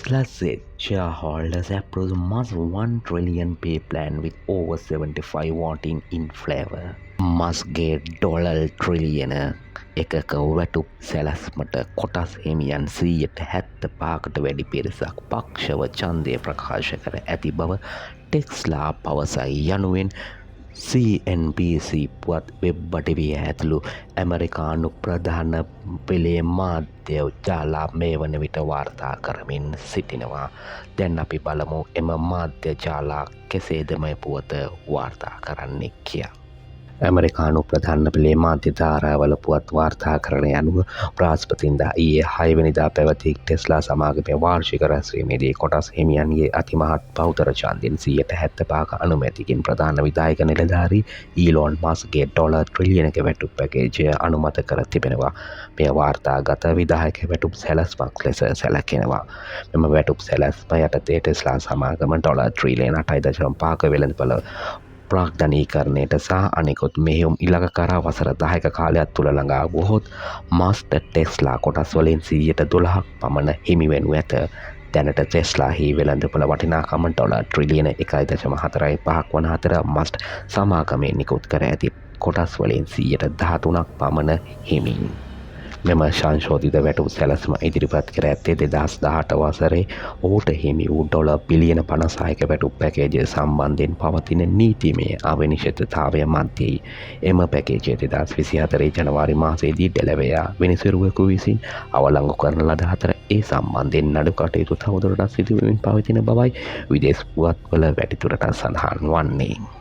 Tesla said shareholders approved Musk's $1 trillion pay plan with over 75 voting in favor. මස්ගේ ඩොලල් ට්‍රිලියන එකක වැටුප් සැලැස්මට කොටස් හිමියන් 75%කට වැඩි පිරිසක් පක්ෂව ඡන්දය ප්‍රකාශ කර ඇති බව ටෙස්ලා පවසයි යනුවෙන් CNBC පුවත් වෙබ් අඩවිය ඇතුළු ඇමරිකානු ප්‍රධාන පෙළේ මාධ්‍ය ජාලා මේ වන විට වාර්තා කරමින් සිටිනවා. දැන් අපි බලමු එම මාධ්‍ය ජාලා කෙසේද මේ පුවත වාර්තා කරන්නේ කියා. ඇමරිකානු ප්‍රධාන පෙළේ මාධ්‍ය ධාරාවල පුවත් වාර්තාකරණය අනුව බ්‍රහස්පතින්දා ඊයේ 6 වෙනිදා පැවති ටෙස්ලා සමාගමේ වාර්ෂික රැස්වීමේදී කොටස් හිමියන්ගේ අතිමහත් බහුතර ඡන්දයෙන් 75% අනුමැතියකින් ප්‍රධාන විධායක නිලධාරී ඊලෝන් මස්ක්ගේ ඩොලර් ට්‍රිලියනක වැටුප් පැකේජය අනුමත කර තිබෙනවා. මෙය වාර්තාගත විධායක වැටුප් සැලැස්මක් ලෙස සැලකෙනවා. මෙම වැටුප් සැලැස්ම යටතේ ටෙස්ලා සමාගම ඩොලර් ට්‍රිලියන 8.5ක වෙළඳපොළ ප්‍රාග්ධනීකරණයට සහ අනෙකුත් මෙහෙයුම් ඉලක කරා වසර 10ක කාලයක් තුළ ළඟා වුවහොත් මස්ට ටෙස්ලා කොටස් වලින් 12%ක් පමණ හිමි වෙනු ඇත. දැනට ටෙස්ලාහි වෙළඳපොළ වටිනාකම ඩොලර් ට්‍රිලියන 1.45ක් වන අතර මස්ට් සමාගමේ නිකුත් කර ඇති කොටස් වලින් 13%ක් පමණ හිමින්. මෙම සංශෝධිත වැටුප් සැලැස්ම ඉදිරිපත් කර ඇත්තේ 2018 වසරේ ඔහුට හිමි වූ ඩොලර් බිලියන 56ක වැටුප් පැකේජය සම්බන්ධයෙන් පවතින නීතිමය අවිනිශ්චිතතාවය මැදයි. එම පැකේජය 2024 ජනවාරි මාසයේදී ඩෙලවෙයා විනිසුරුවෙකු විසින් අවලංගු කරන ලද අතර ඒ සම්බන්ධයෙන් නඩු කටයුතු තවදුරටත් සිදු වෙමින් පවතින බවයි විදේශ පුවත්වල වැඩිදුරටත් සඳහන් වන්නේ.